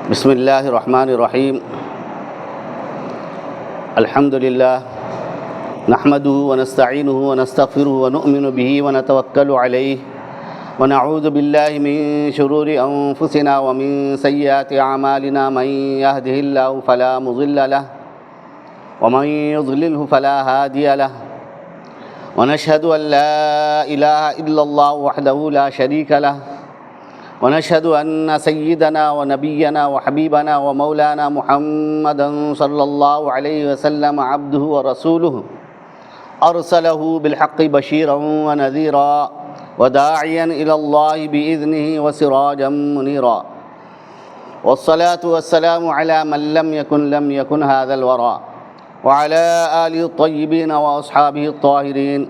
بسم اللہ الرحمن الرحیم الحمد للہ نحمده ونستعینه ونستغفره ونؤمن به ونتوکل علیہ ونعوذ باللہ من شرور انفسنا ومن سیئات اعمالنا من يهده اللہ فلا مضل له ومن يضلله فلا هادی له ونشهد أن لا إله إلا الله وحده لا شريك له ونشهد أن سيدنا ونبينا وحبيبنا ومولانا محمدا صلى الله عليه وسلم عبده ورسوله أرسله بالحق بشيرا ونذيرا وداعيا إلى الله بإذنه وسراجا منيرا والصلاة والسلام على من لم يكن هذا الورى وعلى آله الطيبين وأصحابه الطاهرين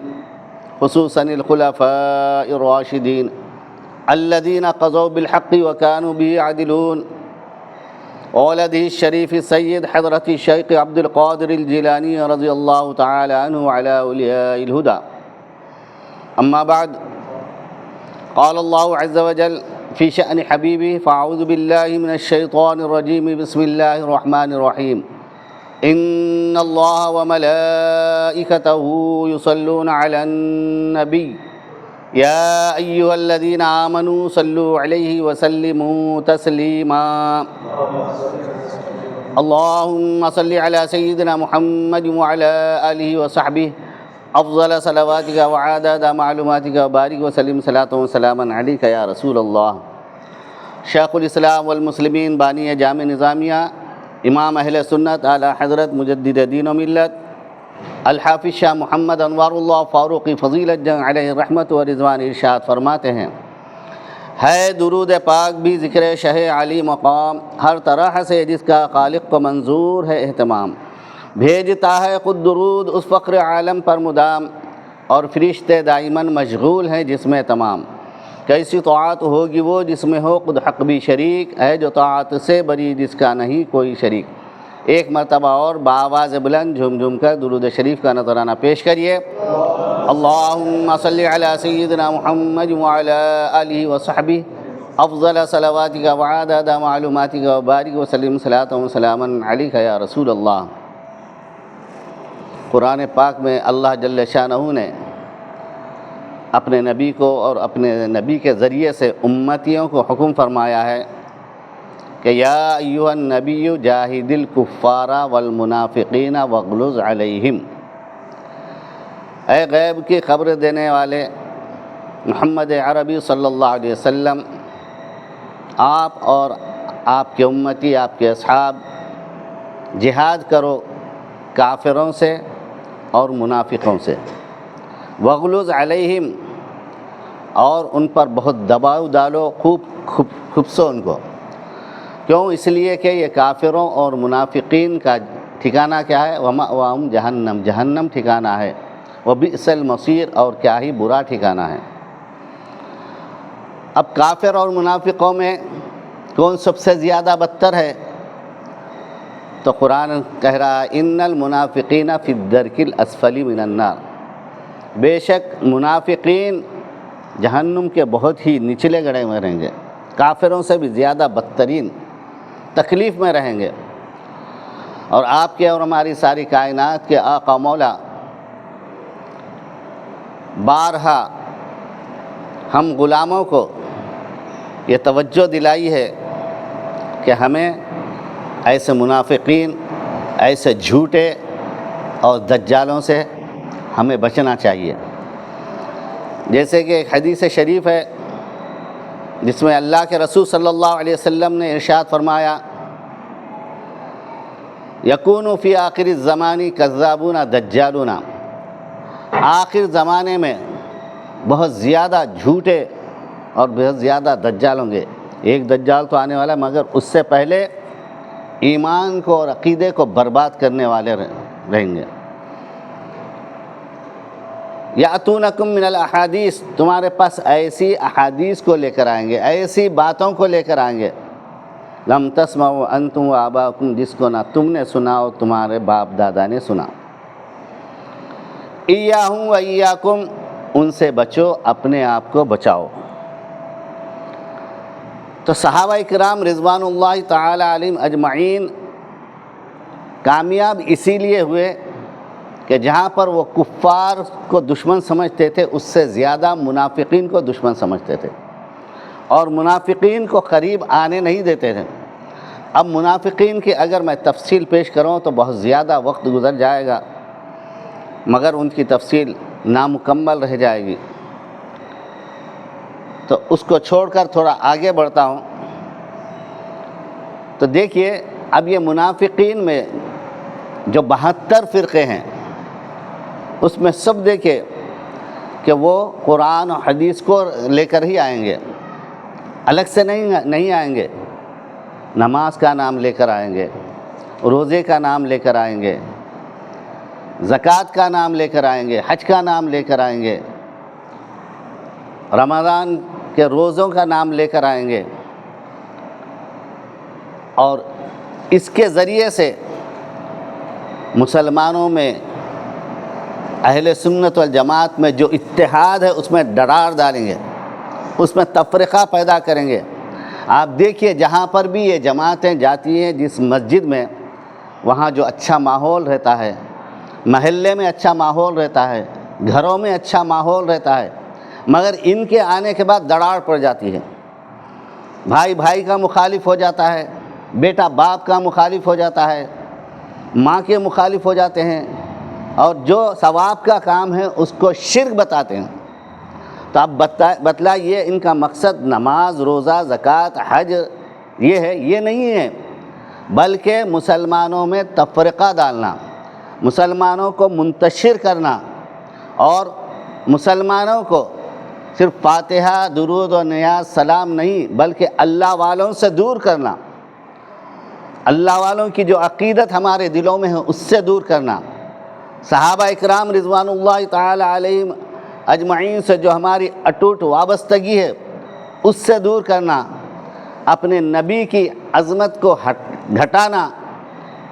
خصوصا الخلفاء الراشدين الذين قضوا بالحق وكانوا به يعدلون وولده الشريف السيد حضرة الشيخ عبد القادر الجيلاني رضي الله تعالى عنه وعلى أولياء الهدى. أما بعد، قال الله عز وجل في شأن حبيبه: فأعوذ بالله من الشيطان الرجيم، بسم الله الرحمن الرحيم. إن الله وملائكته يصلون على النبي يا أيها الذين آمنوا صلوا عليه وسلموا تسليما. اللهم صل على سيدنا محمد وعلى آله وصحبه أفضل صلواتك وعدد معلوماتك وبارك وسلم صلاة وسلاما عليك يا رسول الله. شیخ الاسلام والمسلمین بانی جامع نظامیہ، امام اہل سنت اعلیٰ حضرت مجدد دین و ملت الحافظ شاہ محمد انوار اللہ فاروقی فضیلت جنگ علیہ رحمت و رضوان ارشاد فرماتے ہیں: ہے درود پاک بھی ذکر شہ علی مقام، ہر طرح سے جس کا خالق کو منظور ہے اہتمام. بھیجتا ہے خود درود اس فخر عالم پر مدام، اور فرشتے دائماً مشغول ہیں جس میں تمام. کیسی طاعت ہوگی وہ جس میں ہو خود حق بھی شریک، ہے جو طاعت سے بری جس کا نہیں کوئی شریک. ایک مرتبہ اور بآواز بلند جھوم جھوم کر درود شریف کا نذرانہ پیش کریے. اللہم صلی علی سیدنا محمد وعلی آلہ وصحبہ افضل صلواتک وعدد معلوماتک وبارک وسلم صلاۃ وسلاما علیک یا رسول اللہ. قرآن پاک میں اللہ جل شانہ نے اپنے نبی کو اور اپنے نبی کے ذریعے سے امتیوں کو حکم فرمایا ہے کہ یا ایھا النبی جاہد الکفار والمنافقین واغلظ علیہم. اے غیب کی خبر دینے والے محمد عربی صلی اللہ علیہ وسلم، آپ اور آپ کے امتی، آپ کے اصحاب جہاد کرو کافروں سے اور منافقوں سے. واغلظ علیہم، اور ان پر بہت دباؤ ڈالو، خوب کھپسو ان کو. کیوں؟ اس لیے کہ یہ کافروں اور منافقین کا ٹھکانہ کیا ہے؟ ومأواہم جہنم، جہنم ٹھکانہ ہے. وبئس المصیر، اور کیا ہی برا ٹھکانہ ہے. اب کافر اور منافقوں میں کون سب سے زیادہ بدتر ہے؟ تو قرآن کہہ رہا ہے: ان المنافقین فی الدرک الاسفل من النار. بے شک منافقین جہنم کے بہت ہی نچلے گڑھے میں رہیں گے، کافروں سے بھی زیادہ بدترین تکلیف میں رہیں گے. اور آپ کے اور ہماری ساری کائنات کے آقا مولا بارہا ہم غلاموں کو یہ توجہ دلائی ہے کہ ہمیں ایسے منافقین، ایسے جھوٹے اور دجالوں سے ہمیں بچنا چاہیے. جیسے کہ ایک حدیث شریف ہے جس میں اللہ کے رسول صلی اللہ علیہ وسلم نے ارشاد فرمایا: یکون فی آخر الزمان کذابون دجالون. آخر زمانے میں بہت زیادہ جھوٹے اور بہت زیادہ دجال ہوں گے. ایک دجال تو آنے والا، مگر اس سے پہلے ایمان کو اور عقیدے کو برباد کرنے والے رہیں گے. یاتونکم من الاحادیث، تمہارے پاس ایسی احادیث کو لے کر آئیں گے، ایسی باتوں کو لے کر آئیں گے. لم تسمعوا انتم وآباؤکم، جس کو نہ تم نے سنا اور تمہارے باپ دادا نے سنا. ایاہم و ایاکم، ان سے بچو، اپنے آپ کو بچاؤ. تو صحابہ کرام رضوان اللہ تعالی علیہم اجمعین کامیاب اسی لیے ہوئے کہ جہاں پر وہ کفار کو دشمن سمجھتے تھے اس سے زیادہ منافقین کو دشمن سمجھتے تھے اور منافقین کو قریب آنے نہیں دیتے تھے۔ اب منافقین کی اگر میں تفصیل پیش کروں تو بہت زیادہ وقت گزر جائے گا، مگر ان کی تفصیل نامکمل رہ جائے گی، تو اس کو چھوڑ کر تھوڑا آگے بڑھتا ہوں۔ تو دیکھیے اب یہ منافقین میں جو 72 فرقے ہیں اس میں سب دیکھیں کہ وہ قرآن و حدیث کو لے کر ہی آئیں گے، الگ سے نہیں آئیں گے۔ نماز کا نام لے کر آئیں گے، روزے کا نام لے کر آئیں گے، زکوٰۃ کا نام لے کر آئیں گے، حج کا نام لے کر آئیں گے، رمضان کے روزوں کا نام لے کر آئیں گے، اور اس کے ذریعے سے مسلمانوں میں اہل سنت والجماعت میں جو اتحاد ہے اس میں ڈرار ڈالیں گے، اس میں تفرقہ پیدا کریں گے۔ آپ دیکھیے جہاں پر بھی یہ جماعتیں جاتی ہیں، جس مسجد میں، وہاں جو اچھا ماحول رہتا ہے، محلے میں اچھا ماحول رہتا ہے، گھروں میں اچھا ماحول رہتا ہے، مگر ان کے آنے کے بعد دراڑ پڑ جاتی ہے۔ بھائی بھائی کا مخالف ہو جاتا ہے، بیٹا باپ کا مخالف ہو جاتا ہے، ماں کے مخالف ہو جاتے ہیں، اور جو ثواب کا کام ہے اس کو شرک بتاتے ہیں۔ تو اب بتلائیے ان کا مقصد نماز، روزہ، زکوٰۃ، حج یہ ہے؟ یہ نہیں ہے، بلکہ مسلمانوں میں تفرقہ ڈالنا، مسلمانوں کو منتشر کرنا، اور مسلمانوں کو صرف فاتحہ، درود و نیاز، سلام نہیں بلکہ اللہ والوں سے دور کرنا، اللہ والوں کی جو عقیدت ہمارے دلوں میں ہے اس سے دور کرنا، صحابہ اکرام رضوان اللہ تعالی علیہم اجمعین سے جو ہماری اٹوٹ وابستگی ہے اس سے دور کرنا، اپنے نبی کی عظمت کو گھٹانا،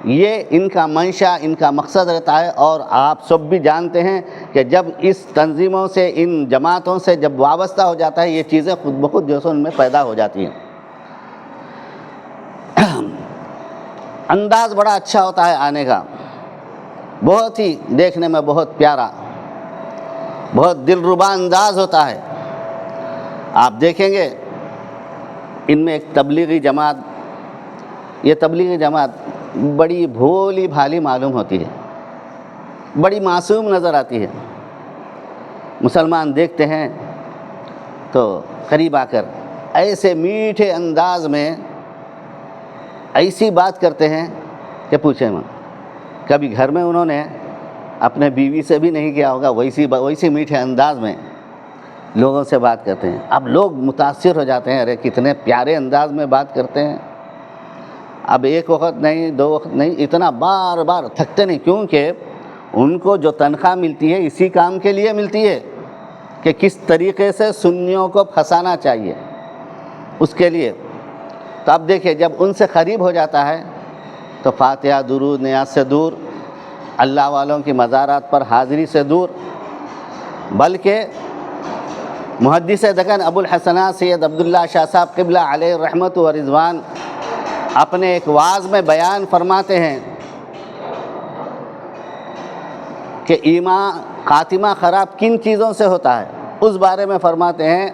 یہ ان کا منشا، ان کا مقصد رہتا ہے۔ اور آپ سب بھی جانتے ہیں کہ جب اس تنظیموں سے، ان جماعتوں سے جب وابستہ ہو جاتا ہے یہ چیزیں خود بخود جو سو ان میں پیدا ہو جاتی ہیں۔ انداز بڑا اچھا ہوتا ہے آنے کا، بہت ہی دیکھنے میں بہت پیارا، بہت دلربا انداز ہوتا ہے۔ آپ دیکھیں گے ان میں ایک تبلیغی جماعت، یہ تبلیغی جماعت بڑی بھولی بھالی معلوم ہوتی ہے، بڑی معصوم نظر آتی ہے۔ مسلمان دیکھتے ہیں تو قریب آ کر ایسے میٹھے انداز میں ایسی بات کرتے ہیں کہ پوچھیں مت۔ کبھی گھر میں انہوں نے اپنے بیوی سے بھی نہیں کیا ہوگا، ویسی میٹھے انداز میں لوگوں سے بات کرتے ہیں۔ اب لوگ متاثر ہو جاتے ہیں، ارے کتنے پیارے انداز میں بات کرتے ہیں۔ اب ایک وقت نہیں، دو وقت نہیں، اتنا بار بار تھکتے نہیں، کیونکہ ان کو جو تنخواہ ملتی ہے اسی کام کے لیے ملتی ہے کہ کس طریقے سے سنیوں کو پھنسانا چاہیے، اس کے لیے۔ تو اب دیکھیں جب ان سے قریب ہو جاتا ہے تو فاتحہ، درود، نیاز سے دور، اللہ والوں کی مزارات پر حاضری سے دور، بلکہ محدث دکن ابو الحسنات سید عبداللہ شاہ صاحب قبلہ علیہ رحمت و رضوان اپنے ایک وعظ میں بیان فرماتے ہیں کہ ایمان خاتمہ خراب کن چیزوں سے ہوتا ہے، اس بارے میں فرماتے ہیں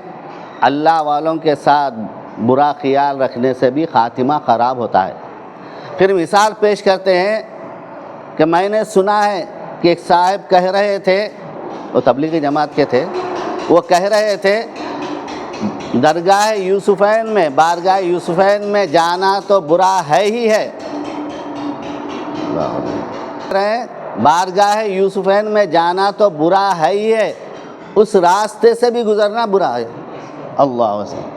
اللہ والوں کے ساتھ برا خیال رکھنے سے بھی خاتمہ خراب ہوتا ہے۔ پھر مثال پیش کرتے ہیں کہ میں نے سنا ہے کہ ایک صاحب کہہ رہے تھے، وہ تبلیغی جماعت کے تھے، وہ کہہ رہے تھے درگاہ یوسفین میں، بارگاہ یوسفین میں جانا تو برا ہے ہی ہے، بارگاہ یوسفین میں جانا تو برا ہے ہی ہے، اس راستے سے بھی گزرنا برا ہے۔ اللہ وسلم۔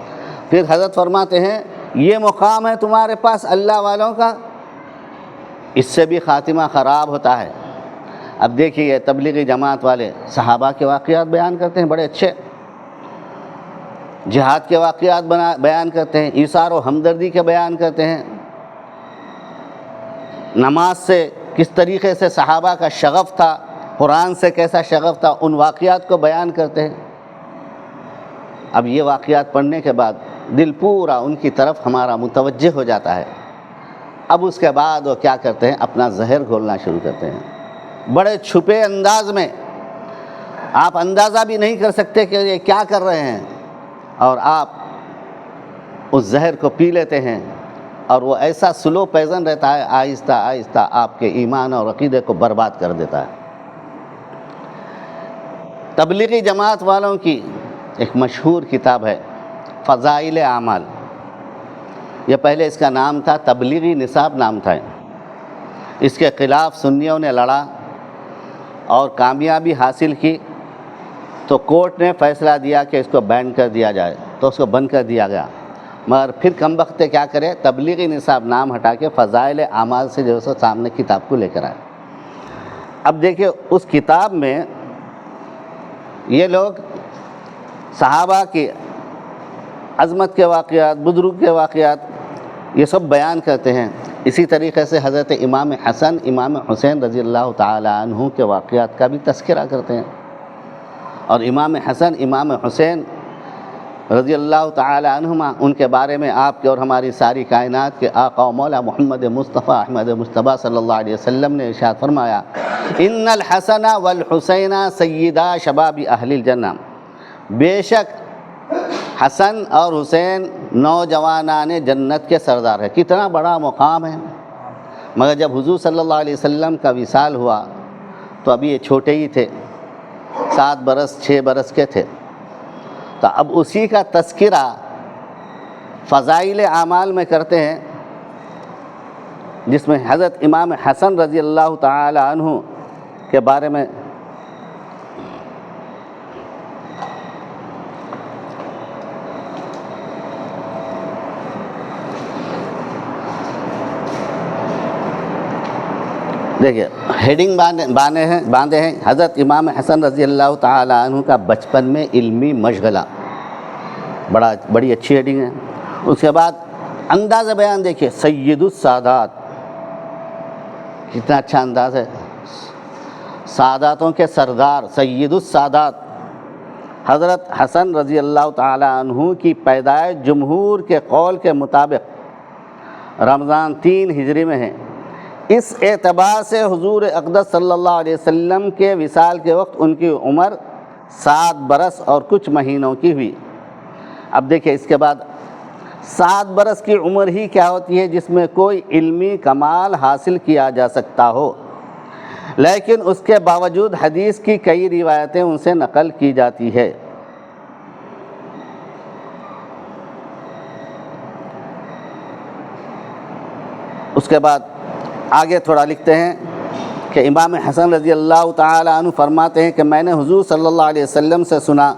پھر حضرت فرماتے ہیں یہ مقام ہے تمہارے پاس اللہ والوں کا، اس سے بھی خاتمہ خراب ہوتا ہے۔ اب دیکھیے یہ تبلیغی جماعت والے صحابہ کے واقعات بیان کرتے ہیں بڑے اچھے، جہاد کے واقعات بیان کرتے ہیں، ایثار و ہمدردی کے بیان کرتے ہیں، نماز سے کس طریقے سے صحابہ کا شغف تھا، قرآن سے کیسا شغف تھا، ان واقعات کو بیان کرتے ہیں۔ اب یہ واقعات پڑھنے کے بعد دل پورا ان کی طرف ہمارا متوجہ ہو جاتا ہے۔ اب اس کے بعد وہ کیا کرتے ہیں، اپنا زہر گھولنا شروع کرتے ہیں، بڑے چھپے انداز میں، آپ اندازہ بھی نہیں کر سکتے کہ یہ کیا کر رہے ہیں، اور آپ اس زہر کو پی لیتے ہیں، اور وہ ایسا سلو پیزن رہتا ہے، آہستہ آہستہ آپ کے ایمان اور عقیدے کو برباد کر دیتا ہے۔ تبلیغی جماعت والوں کی ایک مشہور کتاب ہے فضائل اعمال، یہ پہلے اس کا نام تھا تبلیغی نصاب نام تھا۔ اس کے خلاف سنیوں نے لڑا اور کامیابی حاصل کی، تو کورٹ نے فیصلہ دیا کہ اس کو بین کر دیا جائے، تو اس کو بند کر دیا گیا، مگر پھر کم بخت کیا کرے، تبلیغی نصاب نام ہٹا کے فضائل اعمال سے جو ہے سامنے کتاب کو لے کر آئے۔ اب دیکھیں اس کتاب میں یہ لوگ صحابہ کی عظمت کے واقعات، بزرگ کے واقعات، یہ سب بیان کرتے ہیں۔ اسی طریقے سے حضرت امام حسن، امام حسین رضی اللہ تعالی عنہ کے واقعات کا بھی تذکرہ کرتے ہیں، اور امام حسن، امام حسین رضی اللہ تعالی عنہما، ان کے بارے میں آپ کے اور ہماری ساری کائنات کے آقا و مولا محمد مصطفیٰ احمد مصطفیٰ صلی اللہ علیہ وسلم نے ارشاد فرمایا، ان الحسن والحسین سیدا شباب اہل الجنہ، بے شک حسن اور حسین نوجوانان جنت کے سردار ہے۔ کتنا بڑا مقام ہے، مگر جب حضور صلی اللہ علیہ وسلم کا وصال ہوا تو ابھی یہ چھوٹے ہی تھے، 7 برس 6 برس کے تھے، تو اب اسی کا تذکرہ فضائل اعمال میں کرتے ہیں، جس میں حضرت امام حسن رضی اللہ تعالی عنہ کے بارے میں دیکھیے ہیڈنگ باندھے ہیں، حضرت امام حسن رضی اللہ تعالی عنہ کا بچپن میں علمی مشغلہ، بڑی اچھی ہیڈنگ ہے۔ اس کے بعد انداز بیان دیکھیے، سید السادات، کتنا اچھا انداز ہے، ساداتوں کے سردار سید السادات حضرت حسن رضی اللہ تعالی عنہ کی پیدائش جمہور کے قول کے مطابق رمضان 3 ہجری میں ہے۔ اس اعتبار سے حضور اقدس صلی اللہ علیہ وسلم کے وصال کے وقت ان کی عمر 7 برس اور کچھ مہینوں کی ہوئی۔ اب دیکھیں اس کے بعد 7 برس کی عمر ہی کیا ہوتی ہے جس میں کوئی علمی کمال حاصل کیا جا سکتا ہو، لیکن اس کے باوجود حدیث کی کئی روایتیں ان سے نقل کی جاتی ہے۔ اس کے بعد آگے تھوڑا لکھتے ہیں کہ امام حسن رضی اللہ تعالی عنہ فرماتے ہیں کہ میں نے حضور صلی اللہ علیہ وسلم سے سنا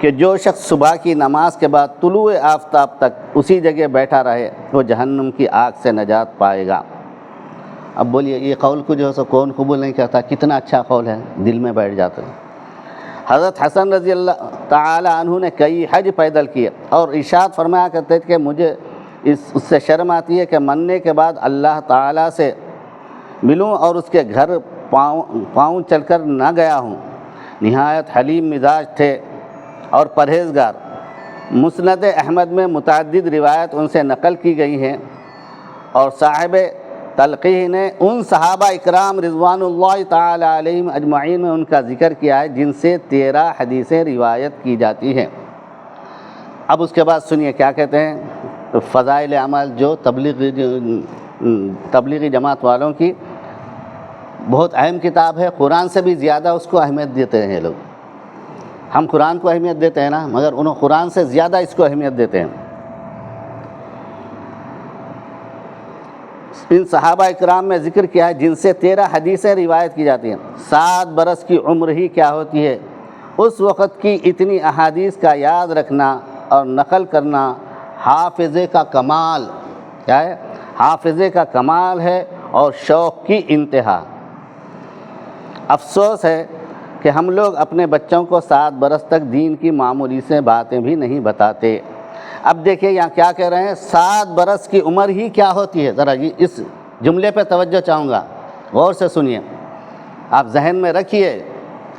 کہ جو شخص صبح کی نماز کے بعد طلوع آفتاب تک اسی جگہ بیٹھا رہے وہ جہنم کی آگ سے نجات پائے گا۔ اب بولیے یہ قول کو جو ہے سو کون قبول نہیں کرتا، کتنا اچھا قول ہے، دل میں بیٹھ جاتا ہے۔ حضرت حسن رضی اللہ تعالی عنہ نے کئی حج پیدل کیے اور ارشاد فرمایا کرتے تھے کہ مجھے اس سے شرم آتی ہے کہ مرنے کے بعد اللہ تعالیٰ سے ملوں اور اس کے گھر پاؤں چل کر نہ گیا ہوں۔ نہایت حلیم مزاج تھے اور پرہیزگار۔ مسند احمد میں متعدد روایت ان سے نقل کی گئی ہیں، اور صاحب تلقیح نے ان صحابہ اکرام رضوان اللہ تعالی علیہم اجمعین میں ان کا ذکر کیا ہے جن سے 13 حدیثیں روایت کی جاتی ہیں۔ اب اس کے بعد سنیے کیا کہتے ہیں، فضائل اعمال جو تبلیغی جماعت والوں کی بہت اہم کتاب ہے، قرآن سے بھی زیادہ اس کو اہمیت دیتے ہیں یہ لوگ۔ ہم قرآن کو اہمیت دیتے ہیں نا، مگر انہوں قرآن سے زیادہ اس کو اہمیت دیتے ہیں۔ ان صحابہ اکرام میں ذکر کیا ہے جن سے 13 حدیثیں روایت کی جاتی ہیں۔ 7 برس کی عمر ہی کیا ہوتی ہے، اس وقت کی اتنی احادیث کا یاد رکھنا اور نقل کرنا حافظے کا کمال، کیا ہے، حافظے کا کمال ہے اور شوق کی انتہا۔ افسوس ہے کہ ہم لوگ اپنے بچوں کو 7 برس تک دین کی معمولی سے باتیں بھی نہیں بتاتے۔ اب دیکھیں یہاں کیا کہہ رہے ہیں، 7 برس کی عمر ہی کیا ہوتی ہے، ذرا اس جملے پہ توجہ چاہوں گا، غور سے سنیے، آپ ذہن میں رکھیے،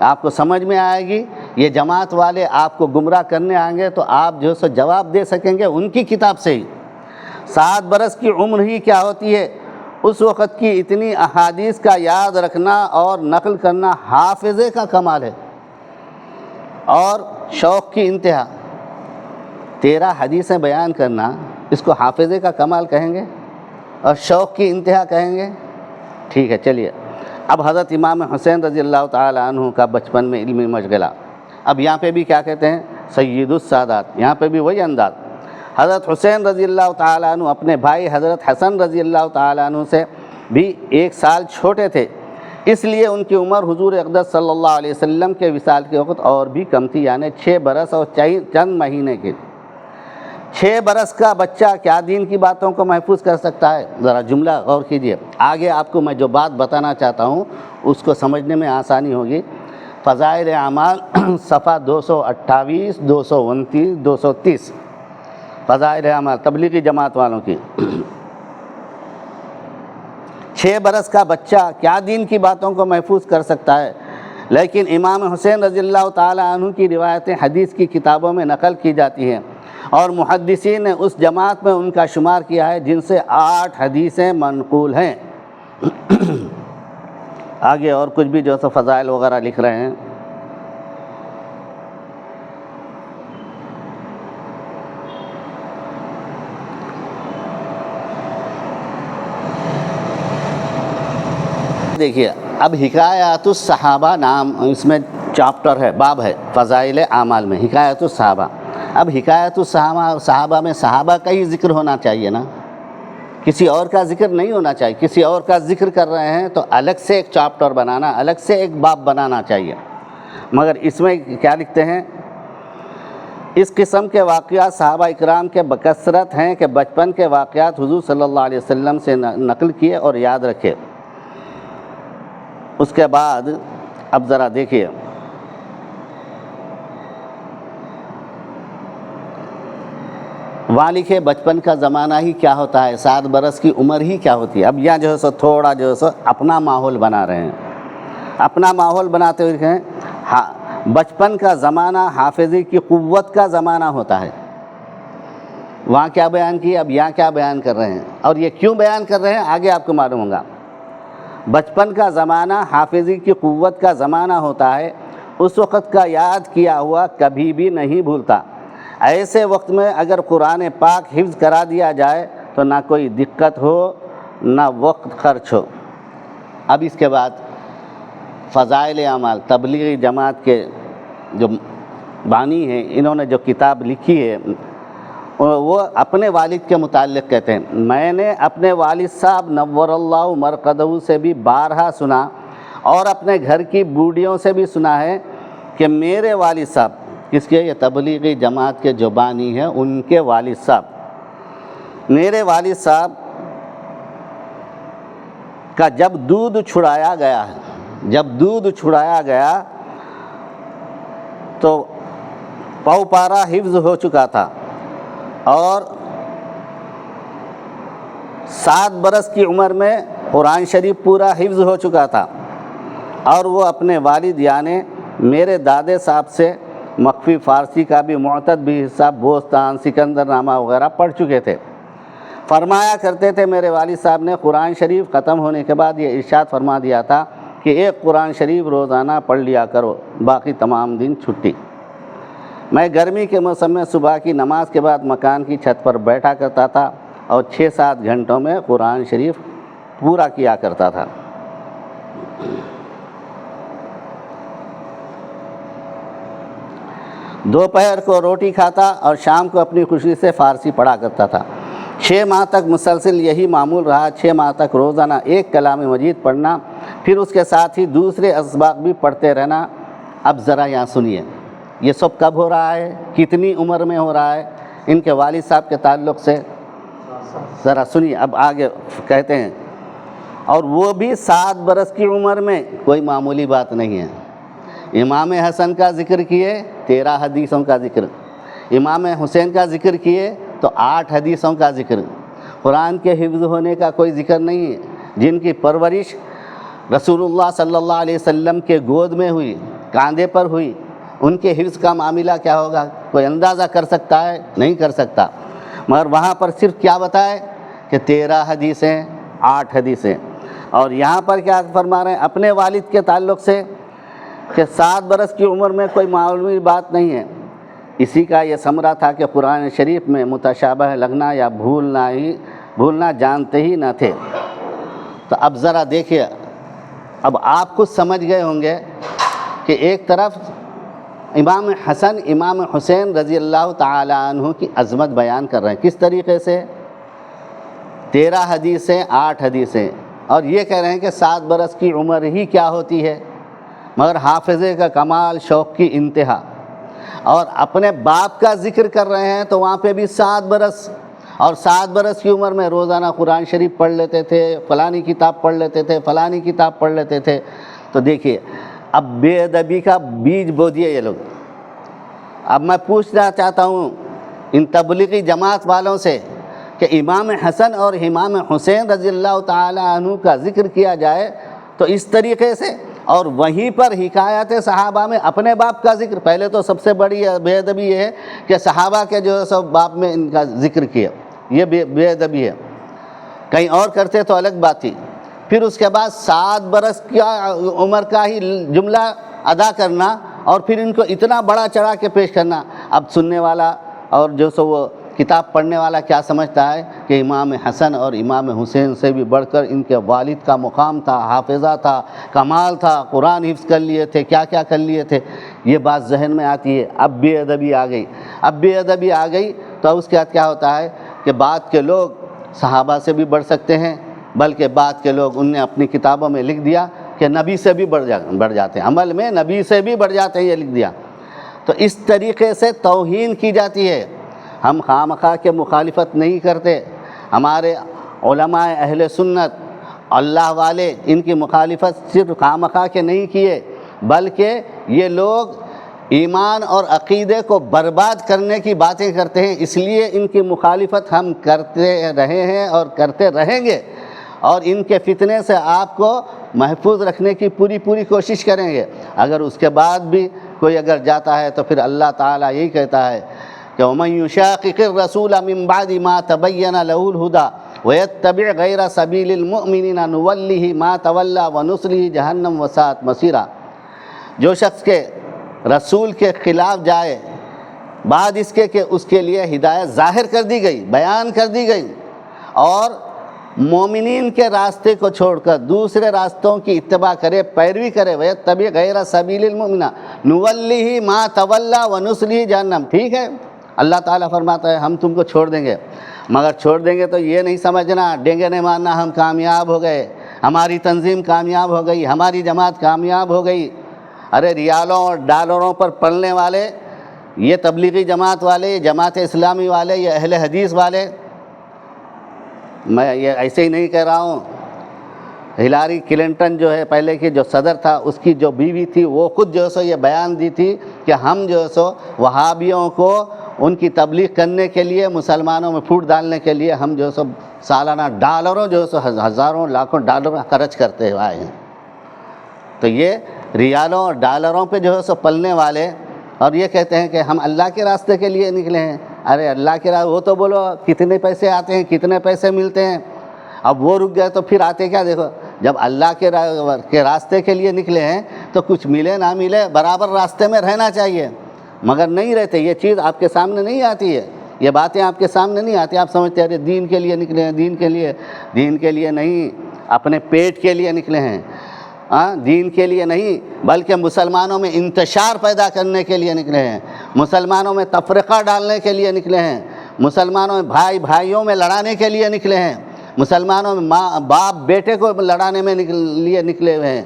آپ کو سمجھ میں آئے گی یہ جماعت والے آپ کو گمراہ کرنے آئیں گے تو آپ جو سو جواب دے سکیں گے ان کی کتاب سے ہی۔ 7 برس کی عمر ہی کیا ہوتی ہے، اس وقت کی اتنی احادیث کا یاد رکھنا اور نقل کرنا حافظے کا کمال ہے اور شوق کی انتہا۔ 13 حدیثیں بیان کرنا، اس کو حافظے کا کمال کہیں گے اور شوق کی انتہا کہیں گے؟ ٹھیک ہے، چلیے اب حضرت امام حسین رضی اللہ تعالی عنہ کا بچپن میں علمی مشغلہ۔ اب یہاں پہ بھی کیا کہتے ہیں؟ سید السادات، یہاں پہ بھی وہی انداز۔ حضرت حسین رضی اللہ تعالی عنہ اپنے بھائی حضرت حسن رضی اللہ تعالی عنہ سے بھی 1 سال چھوٹے تھے، اس لیے ان کی عمر حضور اقدس صلی اللہ علیہ وسلم کے وصال کے وقت اور بھی کم تھی، یعنی 6 برس اور چند مہینے کی۔ 6 برس کا بچہ کیا دین کی باتوں کو محفوظ کر سکتا ہے؟ ذرا جملہ غور کیجئے، آگے آپ کو میں جو بات بتانا چاہتا ہوں اس کو سمجھنے میں آسانی ہوگی۔ فضائل اعمال صفحہ 228، 229، 230، فضائل اعمال تبلیغی جماعت والوں کی۔ 6 برس کا بچہ کیا دین کی باتوں کو محفوظ کر سکتا ہے؟ لیکن امام حسین رضی اللہ تعالی عنہ کی روایتیں حدیث کی کتابوں میں نقل کی جاتی ہیں اور محدثین نے اس جماعت میں ان کا شمار کیا ہے جن سے 8 حدیثیں منقول ہیں۔ آگے اور کچھ بھی جو سو فضائل وغیرہ لکھ رہے ہیں۔ دیکھیے اب حکایات الصحابہ نام اس میں چاپٹر ہے، باب ہے فضائل اعمال میں، حکایات الصحابہ۔ اب حکایات الصحابہ میں صحابہ کا ہی ذکر ہونا چاہیے نا، کسی اور کا ذکر نہیں ہونا چاہیے۔ کسی اور کا ذکر کر رہے ہیں تو الگ سے ایک چاپٹر بنانا، الگ سے ایک باب بنانا چاہیے، مگر اس میں کیا لکھتے ہیں؟ اس قسم کے واقعات صحابہ اکرام کے بکثرت ہیں کہ بچپن کے واقعات حضور صلی اللہ علیہ وسلم سے نقل کیے اور یاد رکھے۔ اس کے بعد اب ذرا دیکھیے، والد کے بچپن کا زمانہ ہی کیا ہوتا ہے، 7 برس کی عمر ہی کیا ہوتی ہے۔ اب یہاں جو ہے سو تھوڑا جو ہے سو اپنا ماحول بنا رہے ہیں، اپنا ماحول بناتے ہوئے کہیں بچپن کا زمانہ حافظی کی قوت کا زمانہ ہوتا ہے۔ وہاں کیا بیان کیا، اب یہاں کیا بیان کر رہے ہیں، اور یہ کیوں بیان کر رہے ہیں آگے آپ کو معلوم ہوگا۔ بچپن کا زمانہ حافظی کی قوت کا زمانہ ہوتا ہے، اس وقت کا یاد کیا ہوا کبھی بھی نہیں بھولتا۔ ایسے وقت میں اگر قرآن پاک حفظ کرا دیا جائے تو نہ کوئی دقت ہو نہ وقت خرچ ہو۔ اب اس کے بعد فضائل اعمال تبلیغی جماعت کے جو بانی ہیں، انہوں نے جو کتاب لکھی ہے وہ اپنے والد کے متعلق کہتے ہیں، میں نے اپنے والد صاحب نور اللہ مرقدہ سے بھی بارہا سنا اور اپنے گھر کی بوڑھیوں سے بھی سنا ہے کہ میرے والد صاحب، کس کے؟ یہ تبلیغی جماعت کے جو بانی ہیں ان کے والد صاحب، میرے والد صاحب کا جب دودھ چھڑایا گیا ہے، جب دودھ چھڑایا گیا تو پاؤ پارا حفظ ہو چکا تھا اور 7 برس کی عمر میں قرآن شریف پورا حفظ ہو چکا تھا، اور وہ اپنے والد یعنی میرے دادے صاحب سے مخفی فارسی کا بھی معتد بھی حصہ بوستان، سکندر نامہ وغیرہ پڑھ چکے تھے۔ فرمایا کرتے تھے میرے والد صاحب نے قرآن شریف ختم ہونے کے بعد یہ ارشاد فرما دیا تھا کہ ایک قرآن شریف روزانہ پڑھ لیا کرو، باقی تمام دن چھٹی۔ میں گرمی کے موسم میں صبح کی نماز کے بعد مکان کی چھت پر بیٹھا کرتا تھا اور 6-7 گھنٹوں میں قرآن شریف پورا کیا کرتا تھا۔ دوپہر کو روٹی کھاتا اور شام کو اپنی خوشی سے فارسی پڑھا کرتا تھا۔ 6 ماہ تک مسلسل یہی معمول رہا، 6 ماہ تک روزانہ ایک کلام مجید پڑھنا، پھر اس کے ساتھ ہی دوسرے اسباق بھی پڑھتے رہنا۔ اب ذرا یہاں سنیے، یہ سب کب ہو رہا ہے، کتنی عمر میں ہو رہا ہے ان کے والد صاحب کے تعلق سے؟ ذرا سنیے، اب آگے کہتے ہیں اور وہ بھی 7 برس کی عمر میں، کوئی معمولی بات نہیں ہے۔ امام حسن کا ذکر کیے 13 حدیثوں کا ذکر، امام حسین کا ذکر کیے تو 8 حدیثوں کا ذکر، قرآن کے حفظ ہونے کا کوئی ذکر نہیں ہے، جن کی پرورش رسول اللہ صلی اللہ علیہ وسلم کے گود میں ہوئی، کاندھے پر ہوئی، ان کے حفظ کا معاملہ کیا ہوگا؟ کوئی اندازہ کر سکتا ہے؟ نہیں کر سکتا۔ مگر وہاں پر صرف کیا بتائے کہ 13 حدیثیں، 8 حدیثیں۔ اور یہاں پر کیا فرما رہے ہیں اپنے والد کے تعلق سے کہ 7 برس کی عمر میں کوئی معلومی بات نہیں ہے۔ اسی کا یہ ثمرہ تھا کہ قرآن شریف میں متشابہ لگنا یا بھولنا جانتے ہی نہ تھے۔ تو اب ذرا دیکھیے، اب آپ کچھ سمجھ گئے ہوں گے کہ ایک طرف امام حسن امام حسین رضی اللہ تعالی عنہ کی عظمت بیان کر رہے ہیں، کس طریقے سے؟ 13 حدیثیں، 8 حدیثیں، اور یہ کہہ رہے ہیں کہ 7 برس کی عمر ہی کیا ہوتی ہے، مگر حافظے کا کمال، شوق کی انتہا۔ اور اپنے باپ کا ذکر کر رہے ہیں تو وہاں پہ بھی 7 برس، اور 7 برس کی عمر میں روزانہ قرآن شریف پڑھ لیتے تھے، فلانی کتاب پڑھ لیتے تھے، فلانی کتاب پڑھ لیتے تھے۔ تو دیکھیے اب بے ادبی کا بیج بو دیے یہ لوگ۔ اب میں پوچھنا چاہتا ہوں ان تبلیغی جماعت والوں سے کہ امام حسن اور امام حسین رضی اللہ تعالی عنہ کا ذکر کیا جائے تو اس طریقے سے، اور وہیں پر حکایات صحابہ میں اپنے باپ کا ذکر، پہلے تو سب سے بڑی بے ادبی یہ ہے کہ صحابہ کے جو ہے سب باپ میں ان کا ذکر کیا، یہ بے ادبی ہے۔ کہیں اور کرتے تو الگ بات تھی۔ پھر اس کے بعد 7 برس کا عمر کا ہی جملہ ادا کرنا اور پھر ان کو اتنا بڑا چڑھا کے پیش کرنا۔ اب سننے والا اور جو سو وہ کتاب پڑھنے والا کیا سمجھتا ہے کہ امام حسن اور امام حسین سے بھی بڑھ کر ان کے والد کا مقام تھا، حافظہ تھا، کمال تھا، قرآن حفظ کر لیے تھے، کیا کیا کر لیے تھے۔ یہ بات ذہن میں آتی ہے۔ اب بے ادبی آ گئی، اب بے ادبی آ گئی تو اس کے بعد کیا ہوتا ہے کہ بعد کے لوگ صحابہ سے بھی بڑھ سکتے ہیں، بلکہ بعد کے لوگ ان نے اپنی کتابوں میں لکھ دیا کہ نبی سے بھی بڑھ جاتے ہیں، عمل میں نبی سے بھی بڑھ جاتے ہیں، یہ لکھ دیا۔ تو اس طریقے سے توہین کی جاتی ہے۔ ہم خواہ کے مخالفت نہیں کرتے، ہمارے علماء اہل سنت اللہ والے ان کی مخالفت صرف خواہ کے نہیں کیے، بلکہ یہ لوگ ایمان اور عقیدے کو برباد کرنے کی باتیں کرتے ہیں، اس لیے ان کی مخالفت ہم کرتے رہے ہیں اور کرتے رہیں گے، اور ان کے فتنے سے آپ کو محفوظ رکھنے کی پوری کوشش کریں گے۔ اگر اس کے بعد بھی کوئی اگر جاتا ہے تو پھر اللہ تعالیٰ یہی کہتا ہے کہ وَمَن يُشَاقِقِ الرَّسُولَ مِن بَعْدِ مَا تَبَيَّنَ لَهُ الْهُدَىٰ وَيَتَّبِعْ غَيْرَ سَبِيلِ الْمُؤْمِنِينَ نُوَلِّهِ مَا تَوَلَّىٰ وَنُصْلِهِ جَهَنَّمَ وَسَاءَتْ مَصِيرًا۔ جو شخص کے رسول کے خلاف جائے بعد اس کے اس کے لیے ہدایت ظاہر کر دی گئی، بیان کر دی گئی، اور مومنین کے راستے کو چھوڑ کر دوسرے راستوں کی اتباع کرے، پیروی کرے، وَيَتَّبِعْ غَيْرَ سَبِيلِ الْمُؤْمِنِينَ نُوَلِّهِ مَا تَوَلَّىٰ وَنُصْلِهِ جَهَنَّمَ۔ ٹھیک ہے، اللہ تعالیٰ فرماتا ہے ہم تم کو چھوڑ دیں گے، مگر چھوڑ دیں گے تو یہ نہیں سمجھنا ڈینگے نہیں ماننا ہم کامیاب ہو گئے، ہماری تنظیم کامیاب ہو گئی، ہماری جماعت کامیاب ہو گئی۔ ارے ریالوں اور ڈالروں پر پڑھنے والے یہ تبلیغی جماعت والے، یہ جماعت اسلامی والے، یہ اہل حدیث والے، میں یہ ایسے ہی نہیں کہہ رہا ہوں۔ ہلاری کلنٹن جو ہے پہلے کی جو صدر تھا، اس کی جو بیوی تھی وہ خود جو ہے سو یہ بیان دی تھی کہ ہم جو ہے سو وہابیوں کو ان کی تبلیغ کرنے کے لیے، مسلمانوں میں پھوٹ ڈالنے کے لیے ہم جو ہے سو سالانہ ڈالروں جو ہے سو ہزاروں لاکھوں ڈالر خرچ کرتے آئے ہیں۔ تو یہ ریالوں اور ڈالروں پہ جو ہے سو پلنے والے، اور یہ کہتے ہیں کہ ہم اللہ کے راستے کے لیے نکلے ہیں۔ ارے اللہ کے راستے وہ تو بولو کتنے پیسے آتے ہیں، کتنے پیسے ملتے ہیں، اب وہ رک گئے تو پھر آتے کیا؟ دیکھو جب اللہ کے راستے کے لیے نکلے ہیں تو کچھ ملے نہ ملے برابر راستے میں رہنا چاہیے، مگر نہیں رہتے۔ یہ چیز آپ کے سامنے نہیں آتی ہے، یہ باتیں آپ کے سامنے نہیں آتی۔ آپ سمجھتے ہیں ارے دین کے لیے نکلے ہیں، دین کے لیے نہیں، اپنے پیٹ کے لیے نکلے ہیں، دین کے لیے نہیں، بلکہ مسلمانوں میں انتشار پیدا کرنے کے لیے نکلے ہیں، مسلمانوں میں تفرقہ ڈالنے کے لیے نکلے ہیں، مسلمانوں میں بھائیوں میں لڑانے کے لیے نکلے ہیں، مسلمانوں میں ماں باپ بیٹے کو لڑانے میں لیے نکلے ہوئے ہیں۔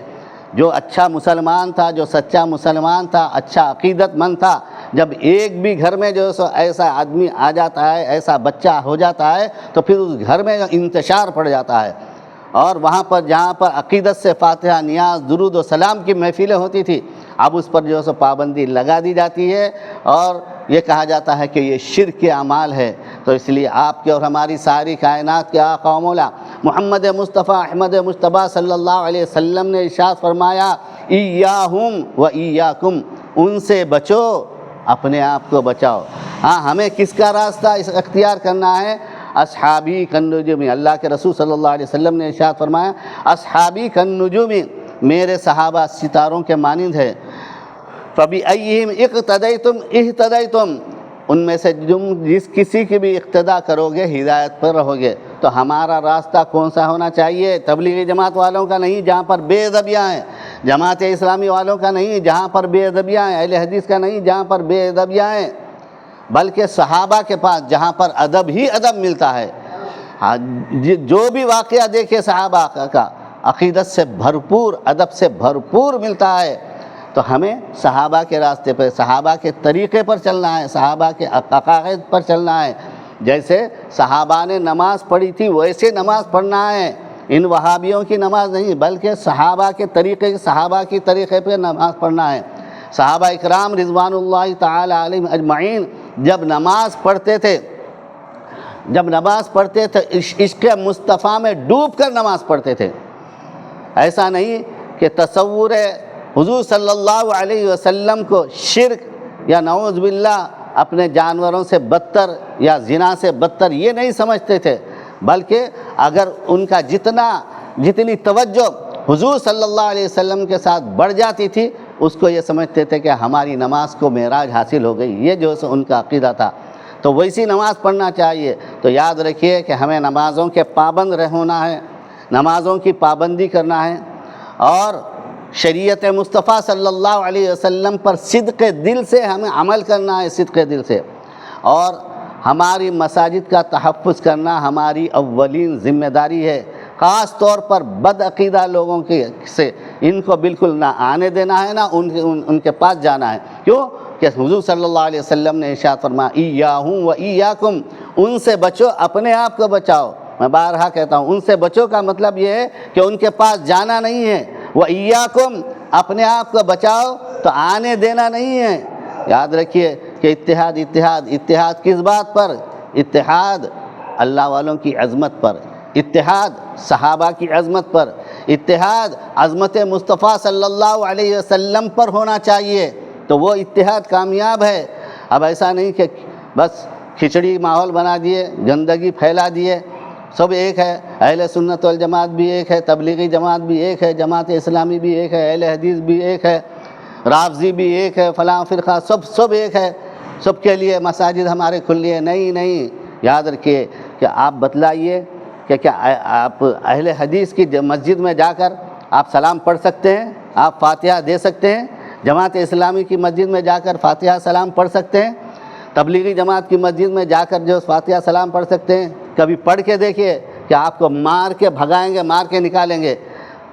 جو اچھا مسلمان تھا، جو سچا مسلمان تھا، اچھا عقیدت مند تھا، جب ایک بھی گھر میں جو ہے سو ایسا آدمی آ جاتا ہے، ایسا بچہ ہو جاتا ہے تو پھر اس گھر میں انتشار پڑ جاتا ہے، اور وہاں پر جہاں پر عقیدت سے فاتحہ، نیاز، درود و سلام کی محفلیں ہوتی تھی، اب اس پر جو ہے سو پابندی لگا دی جاتی ہے، اور یہ کہا جاتا ہے کہ یہ شرک کے اعمال ہے۔ تو اس لیے آپ کے اور ہماری ساری کائنات کے آقا و مولا محمد مصطفیٰ احمد مجتبیٰ صلی اللہ علیہ وسلم نے ارشاد فرمایا ایاہم و ایاکم، ان سے بچو اپنے آپ کو بچاؤ۔ ہاں ہمیں کس کا راستہ اختیار کرنا ہے؟ اصحابی کالنجوم، اللہ کے رسول صلی اللہ علیہ وسلم نے ارشاد فرمایا اصحابی کالنجوم، میرے صحابہ ستاروں کے مانند ہے۔ فبأیہم اقتدیتم اہتدیتم، ان میں سے جس کسی کی بھی اقتدا کرو گے ہدایت پر رہو گے۔ تو ہمارا راستہ کون سا ہونا چاہیے؟ تبلیغی جماعت والوں کا نہیں جہاں پر بے ادبیاں ہیں، جماعت اسلامی والوں کا نہیں جہاں پر بے ادبیاں ہیں، اہل حدیث کا نہیں جہاں پر بے ادبیاں ہیں، بلکہ صحابہ کے پاس جہاں پر ادب ہی ادب ملتا ہے۔ جو بھی واقعہ دیکھے صحابہ کا عقیدت سے بھرپور، ادب سے بھرپور ملتا ہے۔ تو ہمیں صحابہ کے راستے پر، صحابہ کے طریقے پر چلنا ہے، صحابہ کے عقائد پر چلنا ہے۔ جیسے صحابہ نے نماز پڑھی تھی ویسے نماز پڑھنا ہے، ان وہابیوں کی نماز نہیں، بلکہ صحابہ کے طریقے پہ نماز پڑھنا ہے۔ صحابہ اکرام رضوان اللہ تعالی علیہم اجمعین جب نماز پڑھتے تھے عشق مصطفیٰ میں ڈوب کر نماز پڑھتے تھے۔ ایسا نہیں کہ تصور حضور صلی اللہ علیہ وسلم کو شرک یا نعوذ باللہ اپنے جانوروں سے بدتر یا زنا سے بدتر یہ نہیں سمجھتے تھے، بلکہ اگر ان کا جتنی توجہ حضور صلی اللہ علیہ وسلم کے ساتھ بڑھ جاتی تھی، اس کو یہ سمجھتے تھے کہ ہماری نماز کو معراج حاصل ہو گئی، یہ جو ان کا عقیدہ تھا۔ تو ویسی نماز پڑھنا چاہیے۔ تو یاد رکھیے کہ ہمیں نمازوں کے پابند ہونا ہے، نمازوں کی پابندی کرنا ہے، اور شریعت مصطفیٰ صلی اللہ علیہ وسلم پر صدق دل سے ہمیں عمل کرنا ہے، صدق دل سے۔ اور ہماری مساجد کا تحفظ کرنا ہماری اولین ذمہ داری ہے، خاص طور پر بد عقیدہ لوگوں سے ان کو بالکل نہ آنے دینا ہے، نہ ان کے پاس جانا ہے۔ کیوں کہ حضور صلی اللہ علیہ وسلم نے ارشاد فرمایا ایاہم و ایاکم، ان سے بچو اپنے آپ کو بچاؤ۔ میں بارہا کہتا ہوں ان سے بچو کا مطلب یہ ہے کہ ان کے پاس جانا نہیں ہے، وَإِيَّاكُمْ اپنے آپ کو بچاؤ تو آنے دینا نہیں ہے۔ یاد رکھیے کہ اتحاد کس بات پر؟ اتحاد اللہ والوں کی عظمت پر، اتحاد صحابہ کی عظمت پر، اتحاد عظمت مصطفیٰ صلی اللہ علیہ وسلم پر ہونا چاہیے، تو وہ اتحاد کامیاب ہے۔ اب ایسا نہیں کہ بس کھچڑی ماحول بنا دیے، گندگی پھیلا دیے، سب ایک ہے، اہل سنت والجماعت بھی ایک ہے، تبلیغی جماعت بھی ایک ہے، جماعت اسلامی بھی ایک ہے، اہل حدیث بھی ایک ہے، رافضی بھی ایک ہے، فلاں فرقہ سب ایک ہے، سب کے لیے مساجد ہمارے کھلی ہے۔ نہیں، یاد رکھیے کہ آپ بتلائیے کہ کیا آپ اہل حدیث کی مسجد میں جا کر آپ سلام پڑھ سکتے ہیں؟ آپ فاتحہ دے سکتے ہیں؟ جماعت اسلامی کی مسجد میں جا کر فاتحہ سلام پڑھ سکتے ہیں؟ تبلیغی جماعت کی مسجد میں جا کر جو فاتحہ سلام پڑھ سکتے ہیں؟ کبھی پڑھ کے دیکھیے کہ آپ کو مار کے بھگائیں گے، مار کے نکالیں گے،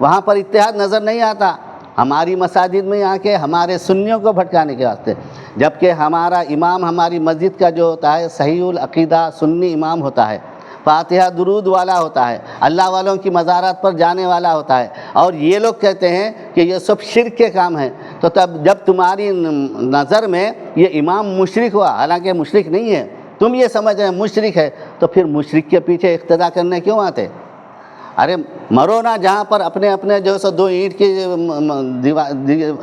وہاں پر اتحاد نظر نہیں آتا۔ ہماری مساجد میں آ کے ہمارے سنیوں کو بھٹکانے کے واسطے، جبکہ ہمارا امام ہماری مسجد کا جو ہوتا ہے صحیح العقیدہ سنی امام ہوتا ہے، فاتحہ درود والا ہوتا ہے، اللہ والوں کی مزارات پر جانے والا ہوتا ہے، اور یہ لوگ کہتے ہیں کہ یہ سب شرک کے کام ہیں۔ تو تب جب تمہاری نظر میں یہ امام مشرک ہوا، حالانکہ مشرک نہیں ہے، تم یہ سمجھ رہے ہیں مشرک ہے، تو پھر مشرک کے پیچھے اقتدا کرنے کیوں آتے؟ ارے مرو نا، جہاں پر اپنے جو سو 2 اینٹ کی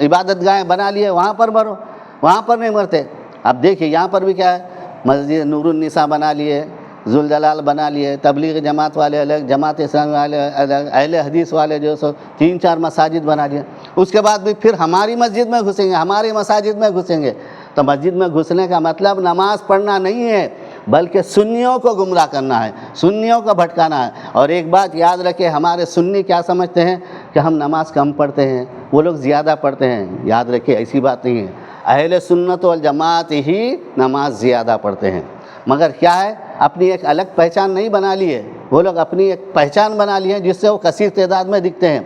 عبادت گاہیں بنا لیے وہاں پر مرو، وہاں پر نہیں مرتے۔ اب دیکھیے یہاں پر بھی کیا ہے، مسجد نور النساء بنا لیے، ذوالجلال بنا لیے، تبلیغ جماعت والے الگ، جماعت اسلامی والے الگ، اہل حدیث والے جو سو 3-4 مساجد بنا لیے۔ اس کے بعد بھی پھر ہماری مسجد میں گھسیں گے، ہماری مساجد میں گھسیں گے۔ تو مسجد میں گھسنے کا مطلب نماز پڑھنا نہیں ہے، بلکہ سنیوں کو گمراہ کرنا ہے، سنیوں کو بھٹکانا ہے۔ اور ایک بات یاد رکھے، ہمارے سنی کیا سمجھتے ہیں کہ ہم نماز کم پڑھتے ہیں، وہ لوگ زیادہ پڑھتے ہیں۔ یاد رکھے ایسی بات نہیں ہے، اہل سنت والجماعت ہی نماز زیادہ پڑھتے ہیں، مگر کیا ہے اپنی ایک الگ پہچان نہیں بنا لی ہے، وہ لوگ اپنی ایک پہچان بنا لی ہے جس سے وہ کثیر تعداد میں دکھتے ہیں۔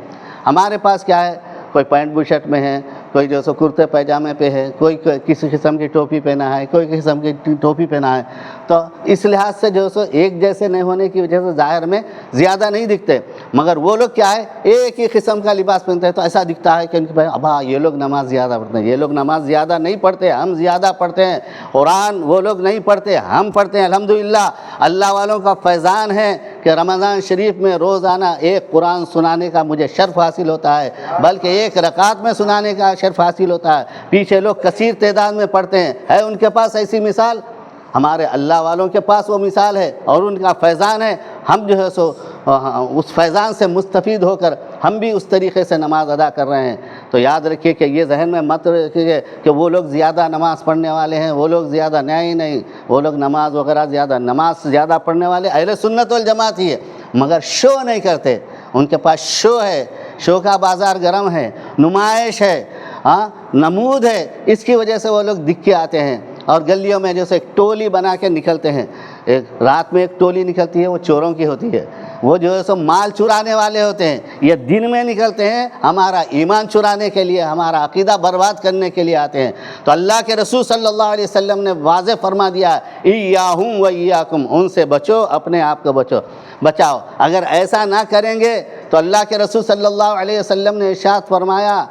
ہمارے پاس کیا ہے، کوئی پینٹ بوشرٹ میں ہے، کوئی جو سو کرتے پیجامے پہ ہے، کوئی کسی قسم کی ٹوپی پہنا ہے، کوئی قسم کی ٹوپی پہنا ہے، تو اس لحاظ سے جو سو ایک جیسے نہیں ہونے کی وجہ سے ظاہر میں زیادہ نہیں دکھتے، مگر وہ لوگ کیا ہے ایک ہی قسم کا لباس پہنتے ہیں، تو ایسا دکھتا ہے کہ ان کے ابا یہ لوگ نماز زیادہ پڑھتے ہیں۔ یہ لوگ نماز زیادہ نہیں پڑھتے، ہم زیادہ پڑھتے ہیں۔ قرآن وہ لوگ نہیں پڑھتے، ہم پڑھتے ہیں، الحمدللہ۔ اللہ والوں کا فیضان ہے کہ رمضان شریف میں روزانہ ایک قرآن سنانے کا مجھے شرف حاصل ہوتا ہے، بلکہ ایک رکعت میں سنانے کا شرف حاصل ہوتا ہے۔ پیچھے لوگ کثیر تعداد میں پڑھتے ہیں، ہے ان کے پاس ایسی مثال؟ ہمارے اللہ والوں کے پاس وہ مثال ہے اور ان کا فیضان ہے۔ ہم جو ہے سو اس فیضان سے مستفید ہو کر ہم بھی اس طریقے سے نماز ادا کر رہے ہیں۔ تو یاد رکھیے کہ یہ ذہن میں مت رکھیے کہ وہ لوگ زیادہ نماز پڑھنے والے ہیں، وہ لوگ زیادہ نہیں، وہ لوگ نماز وغیرہ نماز زیادہ پڑھنے والے اہل سنت والجماعت ہی ہے، مگر شو نہیں کرتے۔ ان کے پاس شو ہے، شو کا بازار گرم ہے، نمائش ہے، نمود ہے، اس کی وجہ سے وہ لوگ دکھ کے آتے ہیں اور گلیوں میں جیسے ایک ٹولی بنا کے نکلتے ہیں۔ ایک رات میں ایک ٹولی نکلتی ہے، وہ چوروں کی ہوتی ہے، وہ جو ہے سو مال چرانے والے ہوتے ہیں۔ یہ دن میں نکلتے ہیں، ہمارا ایمان چرانے کے لیے، ہمارا عقیدہ برباد کرنے کے لیے آتے ہیں۔ تو اللہ کے رسول صلی اللہ علیہ وسلم نے واضح فرما دیا، ایاہم و ایاکم، ان سے بچو، اپنے آپ کو بچاؤ۔ اگر ایسا نہ کریں گے تو اللہ کے رسول صلی اللہ علیہ وسلم نے ارشاد فرمایا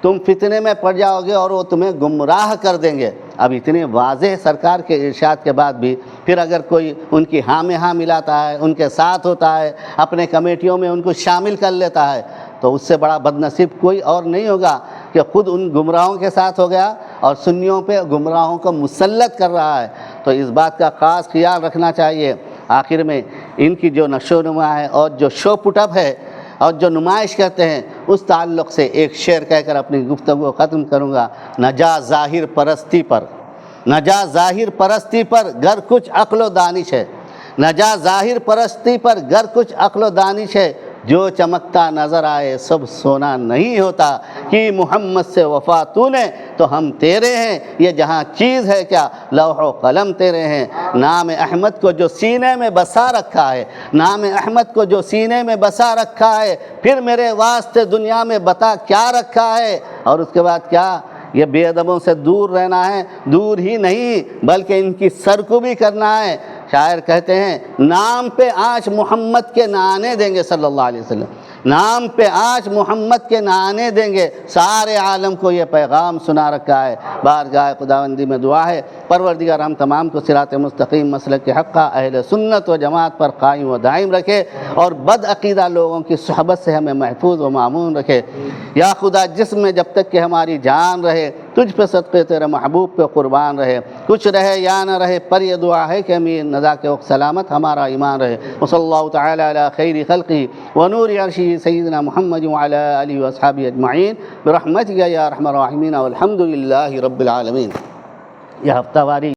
تم فتنے میں پڑ جاؤ گے اور وہ تمہیں گمراہ کر دیں گے۔ اب اتنے واضح سرکار کے ارشاد کے بعد بھی پھر اگر کوئی ان کی ہاں میں ہاں ملاتا ہے، ان کے ساتھ ہوتا ہے، اپنے کمیٹیوں میں ان کو شامل کر لیتا ہے، تو اس سے بڑا بد نصیب کوئی اور نہیں ہوگا کہ خود ان گمراہوں کے ساتھ ہو گیا اور سنیوں پہ گمراہوں کو مسلط کر رہا ہے۔ تو اس بات کا خاص خیال رکھنا چاہیے۔ آخر میں ان کی جو نشو و نما ہے اور جو شو پٹ اپ ہے اور جو نمائش کرتے ہیں، اس تعلق سے ایک شعر کہہ کر اپنی گفتگو ختم کروں گا۔ نجا ظاہر پرستی پر، نجا ظاہر پرستی پر گر کچھ عقل و دانش ہے، نجا ظاہر پرستی پر گر کچھ عقل و دانش ہے، جو چمکتا نظر آئے سب سونا نہیں ہوتا، کہ محمد سے وفا تو نے تو ہم تیرے ہیں، یہ جہاں چیز ہے کیا لوح و قلم تیرے ہیں۔ نام احمد کو جو سینے میں بسا رکھا ہے، نام احمد کو جو سینے میں بسا رکھا ہے، پھر میرے واسطے دنیا میں بتا کیا رکھا ہے۔ اور اس کے بعد کیا؟ یہ بے ادبوں سے دور رہنا ہے، دور ہی نہیں بلکہ ان کی سرکوبی کرنا ہے۔ شاعر کہتے ہیں نام پہ آج محمد کے نانے دیں گے صلی اللہ علیہ وسلم، نام پہ آج محمد کے نانے دیں گے، سارے عالم کو یہ پیغام سنا رکھا ہے۔ بارگاہ خداوندی میں دعا ہے پروردگار ہم تمام کو صراط مستقیم مسلک کے حقہ اہل سنت و جماعت پر قائم و دائم رکھے اور بد عقیدہ لوگوں کی صحبت سے ہمیں محفوظ و معمون رکھے۔ یا خدا جسم میں جب تک کہ ہماری جان رہے تجھ پہ صدقے تیرے محبوب پہ قربان رہے، کچھ رہے یا نہ رہے پر یہ دعا ہے کہ امین نزا کے وقت سلامت ہمارا ایمان رہے۔ وصلی اللہ تعالی علی خیر خلقی ونور عرشہ سیدنا محمد وعلی آلہ واصحابہ اجمعین برحمتک یا ارحم الراحمین والحمد للہ رب العالمین۔ یہ ہفتہ واری